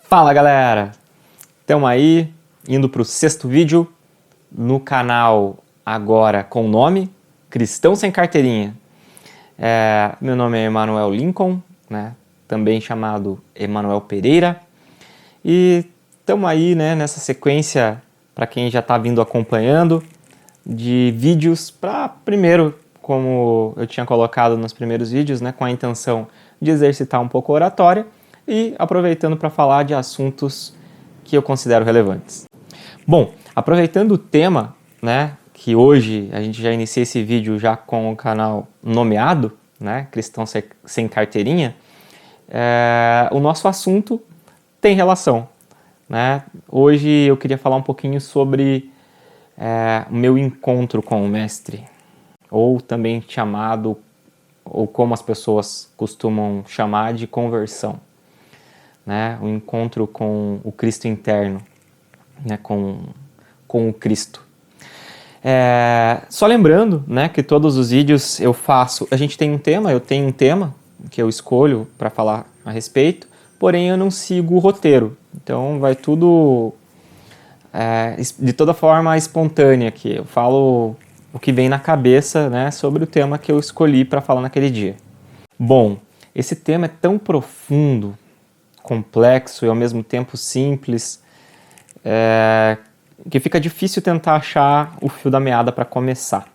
Fala galera, estamos aí indo para o 6º vídeo no canal agora com o nome Cristão Sem Carteirinha. Meu nome é Emanuel Lincoln, né? Também chamado Emanuel Pereira, e estamos aí, né, nessa sequência, para quem já está vindo acompanhando, de vídeos para, primeiro, como eu tinha colocado nos primeiros vídeos, né, com a intenção de exercitar um pouco a oratória, e aproveitando para falar de assuntos que eu considero relevantes. Bom, aproveitando o tema, né, que hoje a gente já inicia esse vídeo já com o canal nomeado, né, Cristão Sem Carteirinha, o nosso assunto tem relação, né? Hoje eu queria falar um pouquinho sobre o meu encontro com o Mestre, ou também chamado, ou como as pessoas costumam chamar, de conversão. Né, o encontro com o Cristo interno, né, com o Cristo. Só lembrando, né, que todos os vídeos eu faço, eu tenho um tema que eu escolho para falar a respeito, porém eu não sigo o roteiro, então vai tudo de toda forma espontânea aqui, eu falo o que vem na cabeça, né, sobre o tema que eu escolhi para falar naquele dia. Bom, esse tema é tão profundo, complexo e ao mesmo tempo simples, que fica difícil tentar achar o fio da meada para começar.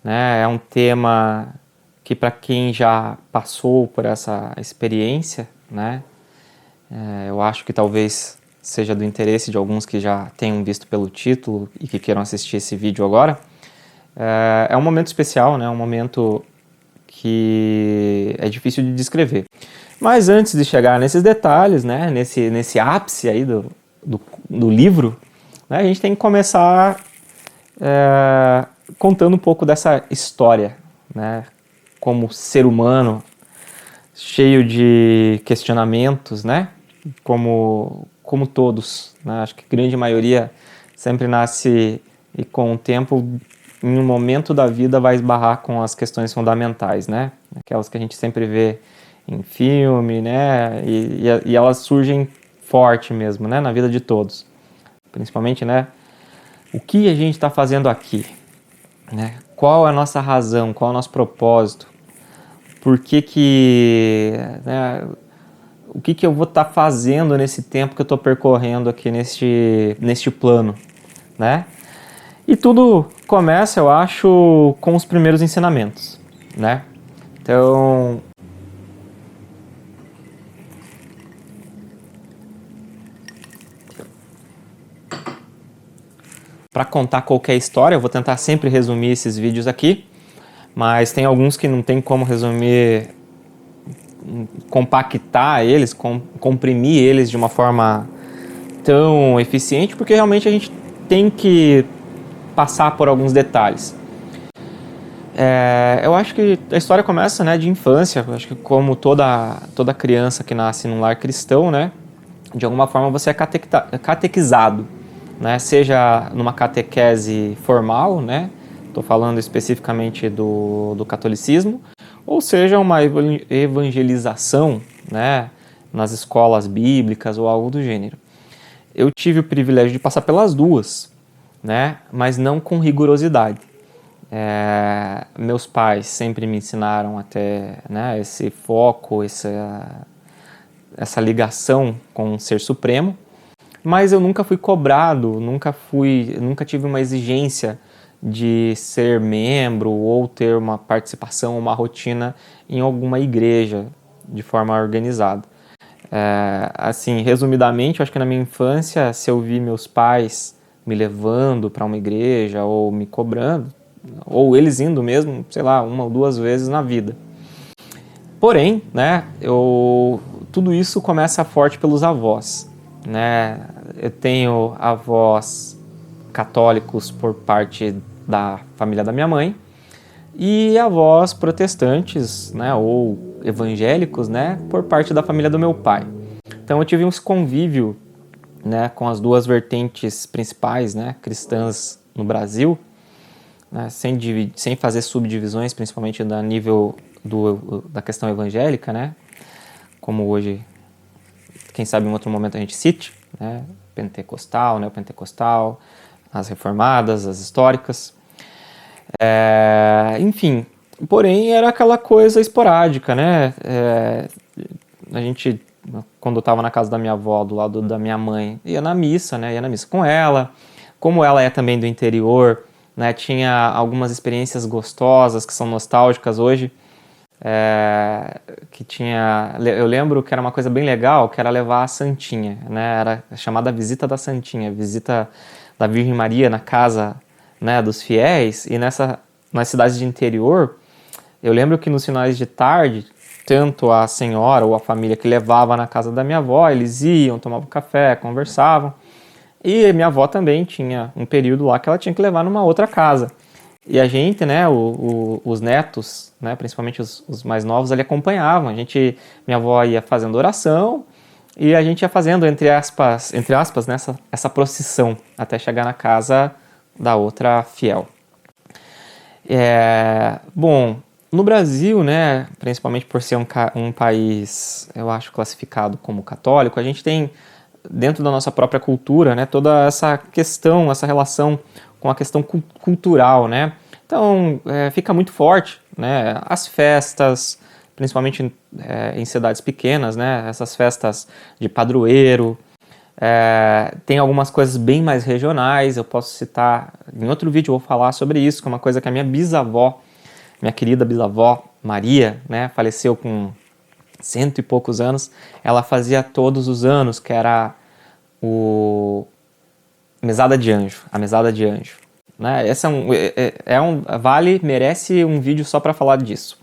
Né? É um tema que, para quem já passou por essa experiência, né, eu acho que talvez seja do interesse de alguns que já tenham visto pelo título e que queiram assistir esse vídeo agora. É um momento especial, né? Um momento que é difícil de descrever. Mas antes de chegar nesses detalhes, né, nesse ápice aí do livro, né, a gente tem que começar contando um pouco dessa história, né, como ser humano, cheio de questionamentos, né, como todos, né, acho que a grande maioria sempre nasce e com o tempo, em um momento da vida, vai esbarrar com as questões fundamentais, né, aquelas que a gente sempre vê em filme, né, e elas surgem forte mesmo, né, na vida de todos. Principalmente, né, o que a gente está fazendo aqui, né, qual é a nossa razão, qual é o nosso propósito, por que né, o que eu vou estar fazendo nesse tempo que eu estou percorrendo aqui neste plano, né? E tudo começa, eu acho, com os primeiros ensinamentos, né? Então, para contar qualquer história, eu vou tentar sempre resumir esses vídeos aqui, mas tem alguns que não tem como resumir, compactar eles, comprimir eles de uma forma tão eficiente, porque realmente a gente tem que passar por alguns detalhes. Eu acho que a história começa, né, de infância. Eu acho que como toda criança que nasce num lar cristão, né, de alguma forma você é catequizado, né, seja numa catequese formal, né, estou falando especificamente do catolicismo, ou seja uma evangelização, né, nas escolas bíblicas ou algo do gênero. Eu tive o privilégio de passar pelas duas, né, mas não com rigorosidade. Meus pais sempre me ensinaram até, né, esse foco, essa ligação com o Ser Supremo, mas eu nunca fui cobrado, nunca tive uma exigência de ser membro ou ter uma participação, uma rotina em alguma igreja de forma organizada. Assim, resumidamente, eu acho que na minha infância, se eu vi meus pais me levando para uma igreja ou me cobrando, ou eles indo mesmo, sei lá, 1 ou 2 vezes na vida. Porém, né, tudo isso começa forte pelos avós, né? Eu tenho avós católicos por parte da família da minha mãe e avós protestantes, né, ou evangélicos, né, por parte da família do meu pai. Então eu tive um convívio, né, com as duas vertentes principais, né, cristãs no Brasil, né, sem fazer subdivisões, principalmente da nível da questão evangélica, né, como hoje quem sabe em outro momento a gente cite, né? Pentecostal, neopentecostal, as reformadas, as históricas. Enfim, porém era aquela coisa esporádica, né? A gente, quando eu estava na casa da minha avó, do lado da minha mãe, ia na missa, né? Ia na missa com ela. Como ela é também do interior, né? Tinha algumas experiências gostosas que são nostálgicas hoje. Eu lembro que era uma coisa bem legal, que era levar a Santinha, né? Era chamada Visita da Santinha, visita da Virgem Maria na casa, né, dos fiéis. E nas cidades de interior, eu lembro que nos finais de tarde, tanto a senhora ou a família que levava na casa da minha avó, eles iam, tomavam café, conversavam. E minha avó também tinha um período lá que ela tinha que levar numa outra casa. E a gente, né, os netos, né, principalmente os mais novos, ali acompanhavam. Minha avó ia fazendo oração e a gente ia fazendo, entre aspas, né, essa procissão até chegar na casa da outra fiel. Bom, no Brasil, né, principalmente por ser um país, eu acho, classificado como católico, a gente tem, dentro da nossa própria cultura, né, toda essa questão, essa relação com a questão cultural, né? Então, fica muito forte, né? As festas, principalmente em cidades pequenas, né? Essas festas de padroeiro. Tem algumas coisas bem mais regionais, eu posso citar, em outro vídeo eu vou falar sobre isso, que é uma coisa que a minha bisavó, minha querida bisavó Maria, né, faleceu com 100 e poucos anos, ela fazia todos os anos, que era a mesada de anjo, né? Essa merece um vídeo só para falar disso.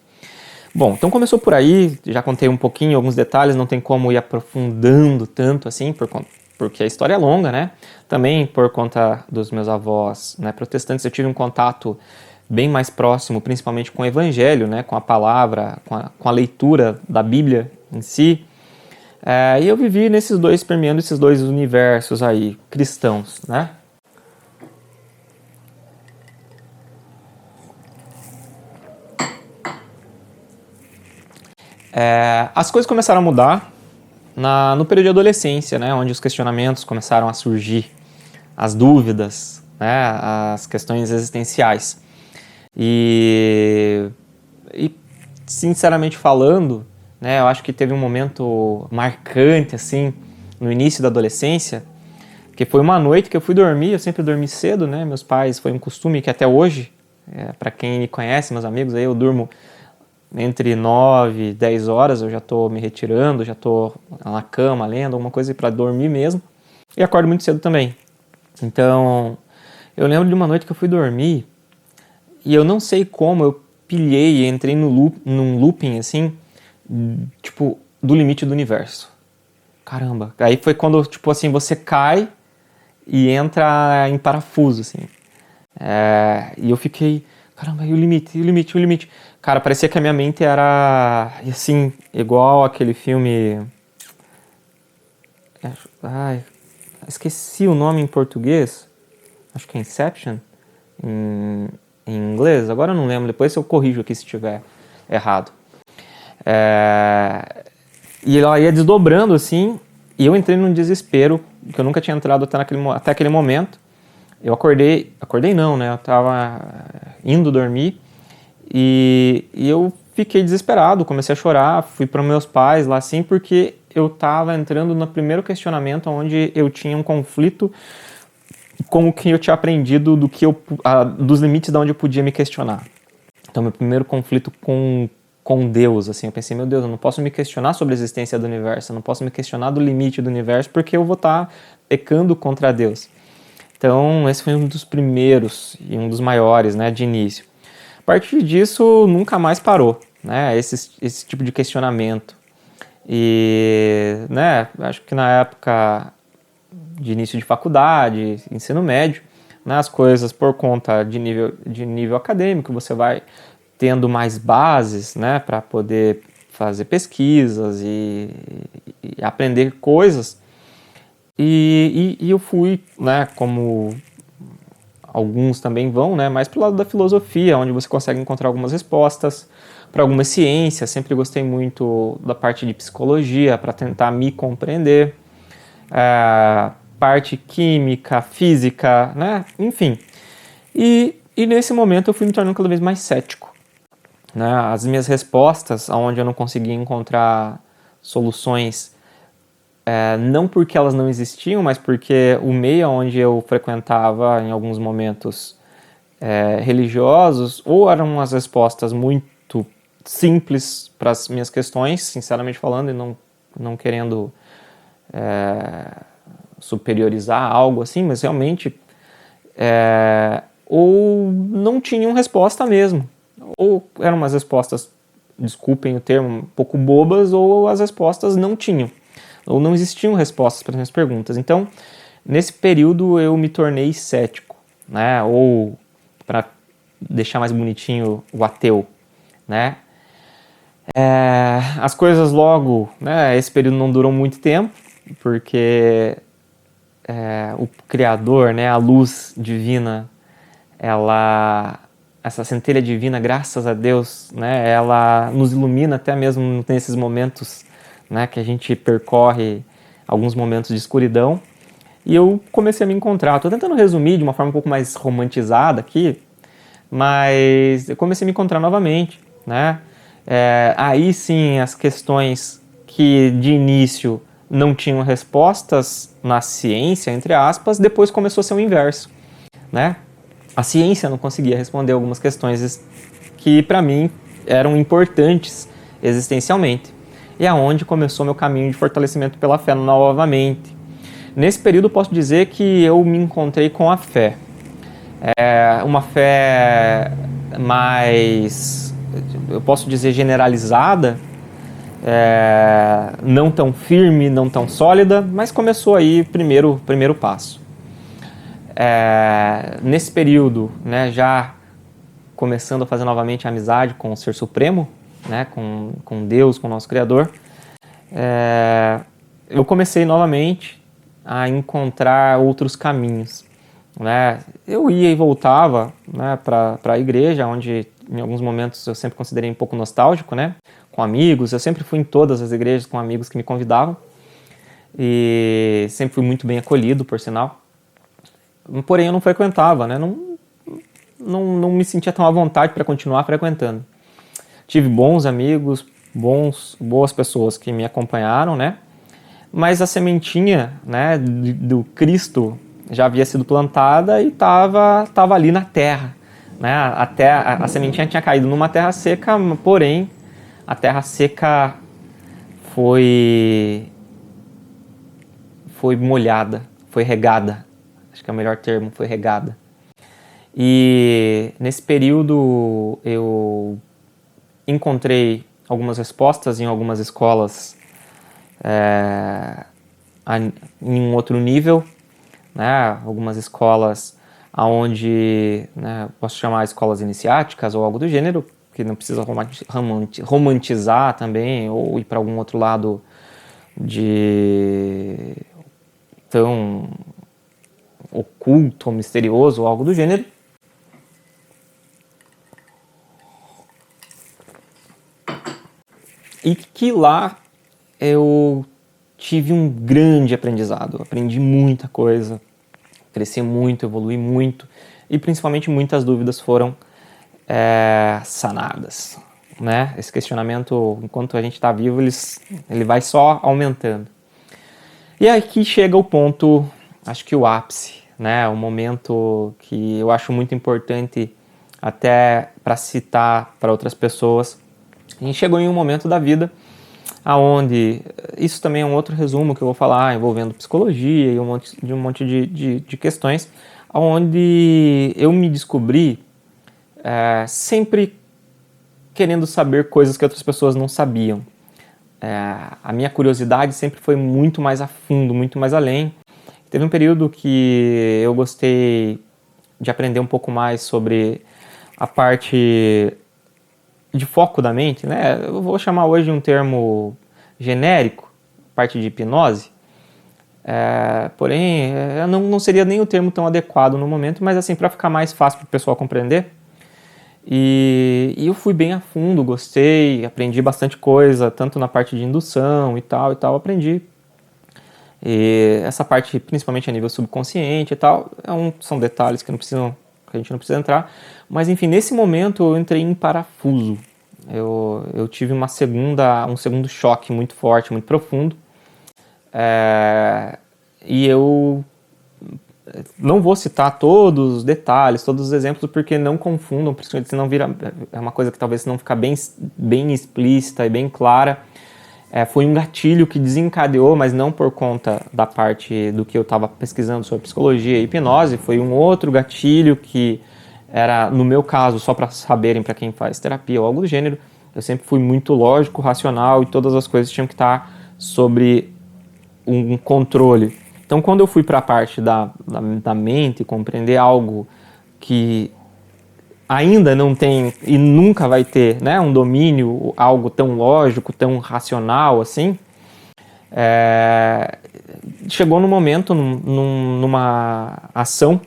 Bom, então começou por aí, já contei um pouquinho, alguns detalhes, não tem como ir aprofundando tanto assim, porque a história é longa, né? Também por conta dos meus avós, né, protestantes, eu tive um contato bem mais próximo, principalmente com o Evangelho, né, com a palavra, com a leitura da Bíblia em si. E eu vivi permeando esses dois universos aí, cristãos, né? As coisas começaram a mudar no período de adolescência, né, onde os questionamentos começaram a surgir, as dúvidas, né, as questões existenciais. E sinceramente falando, né, eu acho que teve um momento marcante assim, no início da adolescência, que foi uma noite que eu fui dormir. Eu sempre dormi cedo, né, meus pais, foi um costume que até hoje, para quem me conhece, meus amigos, aí eu durmo entre 9 e 10 horas, eu já estou me retirando, já estou na cama lendo, alguma coisa para dormir mesmo, e acordo muito cedo também. Então, eu lembro de uma noite que eu fui dormir, e eu não sei como, eu pilhei e entrei num looping, assim, tipo, do limite do universo. Caramba, aí foi quando, tipo assim, você cai e entra em parafuso, assim. E eu fiquei, caramba, e o limite? Cara, parecia que a minha mente era, assim, igual aquele filme... esqueci o nome em português. Acho que é Inception, em inglês. Agora eu não lembro, depois eu corrijo aqui se estiver errado. E ela ia desdobrando, assim, e eu entrei num desespero, que eu nunca tinha entrado até aquele momento. Eu acordei não, né? Eu tava indo dormir e eu fiquei desesperado, comecei a chorar, fui para meus pais lá assim, porque eu tava entrando no primeiro questionamento onde eu tinha um conflito com o que eu tinha aprendido dos limites de onde eu podia me questionar. Então, meu primeiro conflito com Deus, assim, eu pensei, meu Deus, eu não posso me questionar sobre a existência do universo, eu não posso me questionar do limite do universo, porque eu vou estar pecando contra Deus. Então, esse foi um dos primeiros e um dos maiores, né, de início. A partir disso, nunca mais parou, né, esse tipo de questionamento. E, né, acho que na época de início de faculdade, ensino médio, né, as coisas por conta de nível acadêmico, você vai tendo mais bases, né, para poder fazer pesquisas e aprender coisas. E eu fui, né, como alguns também vão, né, mais pro lado da filosofia, onde você consegue encontrar algumas respostas, para algumas ciências, sempre gostei muito da parte de psicologia para tentar me compreender, parte química, física, né? Enfim. E nesse momento eu fui me tornando cada vez mais cético, né? As minhas respostas, onde eu não conseguia encontrar soluções, não porque elas não existiam, mas porque o meio onde eu frequentava em alguns momentos religiosos, ou eram umas respostas muito simples para as minhas questões, sinceramente falando, e não querendo superiorizar algo assim, mas realmente ou não tinham resposta mesmo, ou eram umas respostas, desculpem o termo, um pouco bobas, ou as respostas não tinham, ou não existiam respostas para as minhas perguntas. Então, nesse período eu me tornei cético, né? Ou, para deixar mais bonitinho, o ateu, né? As coisas logo, né? Esse período não durou muito tempo, porque o Criador, né? A luz divina, essa centelha divina, graças a Deus, né? Ela nos ilumina até mesmo nesses momentos, né? Que a gente percorre alguns momentos de escuridão. E eu comecei a me encontrar. Estou tentando resumir de uma forma um pouco mais romantizada aqui, mas eu comecei a me encontrar novamente, né? Aí sim, as questões que de início não tinham respostas na ciência, entre aspas, depois começou a ser o inverso, né? A ciência não conseguia responder algumas questões que para mim eram importantes existencialmente. E é onde começou meu caminho de fortalecimento pela fé novamente. Nesse período eu posso dizer que eu me encontrei com a fé. Uma fé mais, eu posso dizer, generalizada, não tão firme, não tão sólida, mas começou aí o primeiro passo. Nesse período, né, já começando a fazer novamente a amizade com o Ser Supremo, né, com Deus, com o nosso Criador, eu comecei novamente a encontrar outros caminhos, né? Eu ia e voltava, né, para a igreja, onde em alguns momentos eu sempre considerei um pouco nostálgico, né, com amigos. Eu sempre fui em todas as igrejas com amigos que me convidavam e sempre fui muito bem acolhido, por sinal. Porém, eu não frequentava, né? Não me sentia tão à vontade para continuar frequentando. Tive bons amigos, boas pessoas que me acompanharam, né? Mas a sementinha, né, do Cristo já havia sido plantada e estava ali na terra, né? A sementinha tinha caído numa terra seca, porém a terra seca foi molhada, foi regada. Acho que é o melhor termo, foi regada. E nesse período eu encontrei algumas respostas em algumas escolas em um outro nível, né? Algumas escolas onde, né, posso chamar escolas iniciáticas ou algo do gênero, que não precisa romantizar também, ou ir para algum outro lado de tão oculto ou misterioso ou algo do gênero. E que lá eu tive um grande aprendizado, aprendi muita coisa, cresci muito, evolui muito e principalmente muitas dúvidas foram sanadas, né? Esse questionamento, enquanto a gente está vivo, ele vai só aumentando. E aqui chega o ponto, acho que o ápice, né? O momento que eu acho muito importante até para citar para outras pessoas. A gente chegou em um momento da vida aonde, isso também é um outro resumo que eu vou falar, envolvendo psicologia e um monte de questões, onde eu me descobri sempre querendo saber coisas que outras pessoas não sabiam. A minha curiosidade sempre foi muito mais a fundo, muito mais além. Teve um período que eu gostei de aprender um pouco mais sobre a parte de foco da mente, né? Eu vou chamar hoje um termo genérico, parte de hipnose, porém não seria nem o termo tão adequado no momento, mas assim, para ficar mais fácil para o pessoal compreender, E eu fui bem a fundo, gostei, aprendi bastante coisa, tanto na parte de indução e tal, aprendi. E essa parte, principalmente a nível subconsciente e tal, são detalhes que a gente não precisa entrar. Mas enfim, nesse momento eu entrei em parafuso. Eu tive um segundo choque muito forte, muito profundo. E eu não vou citar todos os detalhes, todos os exemplos, porque não confundam, principalmente se não vira, é uma coisa que talvez não fica bem explícita e bem clara. Foi um gatilho que desencadeou, mas não por conta da parte do que eu estava pesquisando sobre psicologia e hipnose, foi um outro gatilho que era, no meu caso, só para saberem, para quem faz terapia ou algo do gênero, eu sempre fui muito lógico, racional e todas as coisas tinham que estar sobre um controle. Então, quando eu fui para a parte da mente, compreender algo que ainda não tem e nunca vai ter, né, um domínio, algo tão lógico, tão racional assim, chegou num momento, numa ação,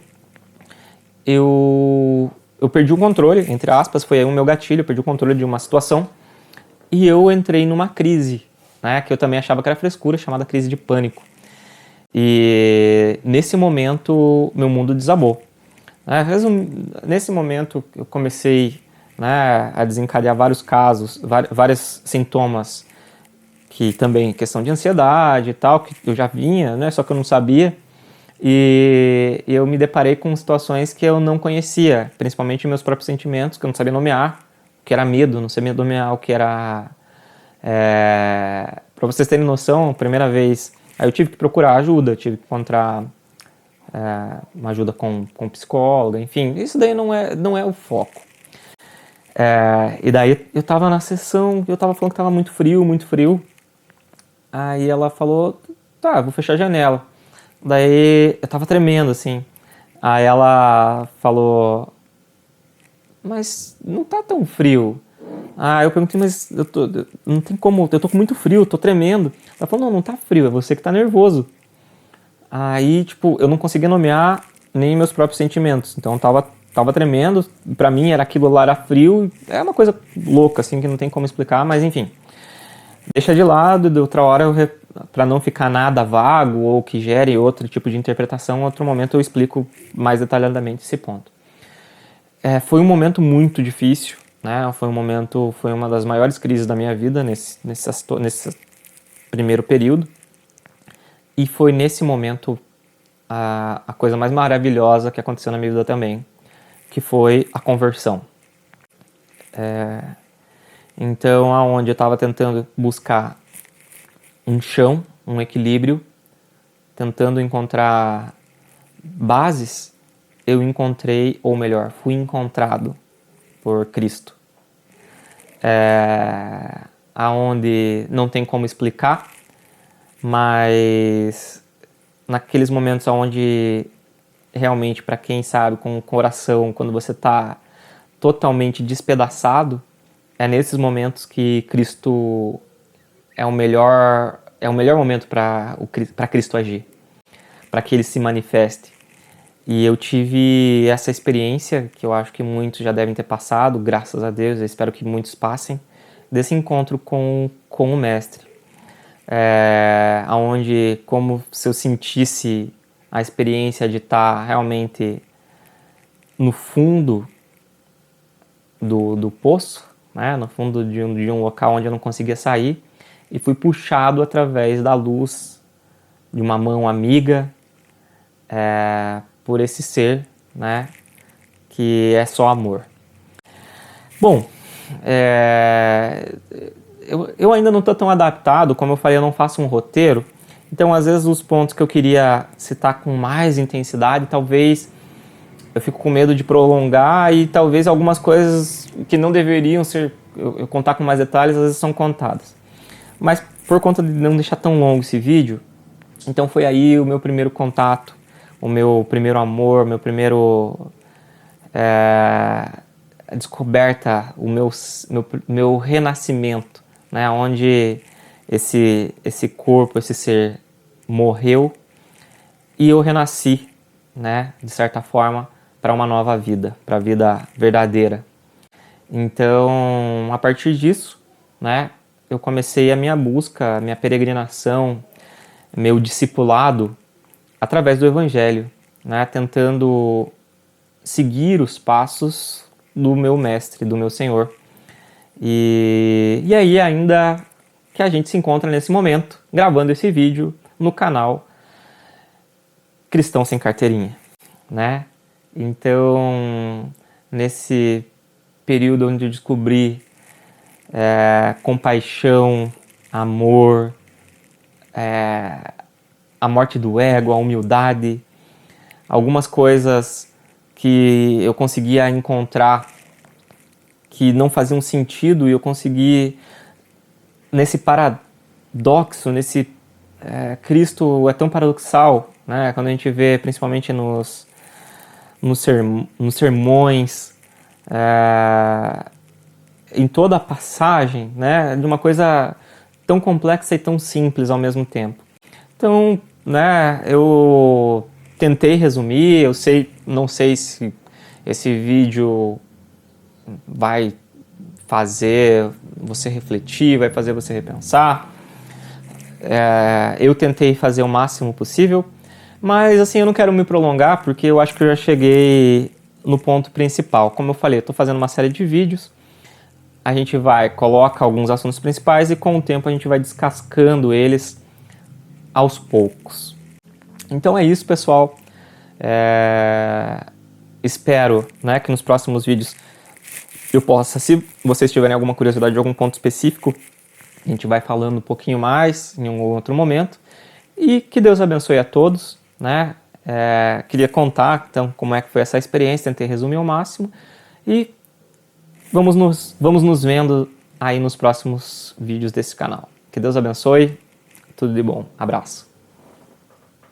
eu perdi o controle, entre aspas, foi aí o meu gatilho, eu perdi o controle de uma situação e eu entrei numa crise, né, que eu também achava que era frescura, chamada crise de pânico. E nesse momento, meu mundo desabou. Nesse momento, eu comecei, né, a desencadear vários casos, vários sintomas, que também questão de ansiedade e tal, que eu já vinha, né, só que eu não sabia. E eu me deparei com situações que eu não conhecia, principalmente meus próprios sentimentos, que eu não sabia nomear, o que era medo, não sabia nomear o que era... Para vocês terem noção, a primeira vez... Aí eu tive que procurar ajuda, tive que encontrar uma ajuda com psicóloga, enfim, isso daí não é o foco. E daí eu tava na sessão, eu tava falando que tava muito frio, aí ela falou, tá, vou fechar a janela. Daí eu tava tremendo, assim, aí ela falou, mas não tá tão frio. Eu perguntei, mas não tem como, eu tô com muito frio, eu tô tremendo. Ela falou, não tá frio, é você que tá nervoso. Aí, tipo, eu não conseguia nomear nem meus próprios sentimentos. Então, eu tava tremendo. Pra mim, aquilo lá era frio. É uma coisa louca, assim, que não tem como explicar. Mas, enfim. Deixa de lado. De outra hora, pra não ficar nada vago ou que gere outro tipo de interpretação, em outro momento eu explico mais detalhadamente esse ponto. Foi um momento muito difícil, né? Foi uma das maiores crises da minha vida nesse primeiro período. E foi nesse momento a coisa mais maravilhosa que aconteceu na minha vida também, que foi a conversão. Então, aonde eu estava tentando buscar um chão, um equilíbrio, tentando encontrar bases, eu encontrei, ou melhor, fui encontrado por Cristo. Aonde não tem como explicar, mas naqueles momentos onde realmente, para quem sabe, com o coração, quando você está totalmente despedaçado, é nesses momentos que Cristo é o melhor momento para Cristo agir, para que ele se manifeste. E eu tive essa experiência, que eu acho que muitos já devem ter passado, graças a Deus, eu espero que muitos passem, desse encontro com o Mestre. Onde, como se eu sentisse a experiência de estar realmente no fundo do poço, né? No fundo de um local onde eu não conseguia sair, e fui puxado através da luz de uma mão amiga por esse ser, né? Que é só amor. Bom, eu ainda não estou tão adaptado, como eu falei, eu não faço um roteiro, então às vezes os pontos que eu queria citar com mais intensidade, talvez eu fico com medo de prolongar e talvez algumas coisas que não deveriam ser, eu contar com mais detalhes, às vezes são contadas. Mas por conta de não deixar tão longo esse vídeo, então foi aí o meu primeiro contato, o meu primeiro amor, meu primeiro descoberta, o meu renascimento, né? Onde esse corpo, esse ser morreu e eu renasci, né? De certa forma, para uma nova vida, para a vida verdadeira. Então, a partir disso, né, eu comecei a minha busca, a minha peregrinação, meu discipulado através do Evangelho, né, tentando seguir os passos do meu mestre, do meu Senhor. E aí ainda que a gente se encontra nesse momento, gravando esse vídeo no canal Cristão Sem Carteirinha, né? Então, nesse período onde eu descobri compaixão, amor, a morte do ego, a humildade, algumas coisas que eu conseguia encontrar que não faziam sentido, e eu consegui, nesse paradoxo, nesse Cristo é tão paradoxal, né? Quando a gente vê principalmente nos sermões, em toda a passagem, né, de uma coisa tão complexa e tão simples ao mesmo tempo. Então, né, eu tentei resumir, não sei se esse vídeo vai fazer você refletir, vai fazer você repensar. Eu tentei fazer o máximo possível, mas assim, eu não quero me prolongar, porque eu acho que eu já cheguei no ponto principal. Como eu falei, eu estou fazendo uma série de vídeos, a gente coloca alguns assuntos principais e com o tempo a gente vai descascando eles aos poucos. Então é isso, pessoal. Espero, né, que nos próximos vídeos eu possa, se vocês tiverem alguma curiosidade de algum ponto específico, a gente vai falando um pouquinho mais em um outro momento. E que Deus abençoe a todos, né? Queria contar, então, como é que foi essa experiência, tentei resumir ao máximo. E vamos nos vendo aí nos próximos vídeos desse canal. Que Deus abençoe, tudo de bom. Abraço.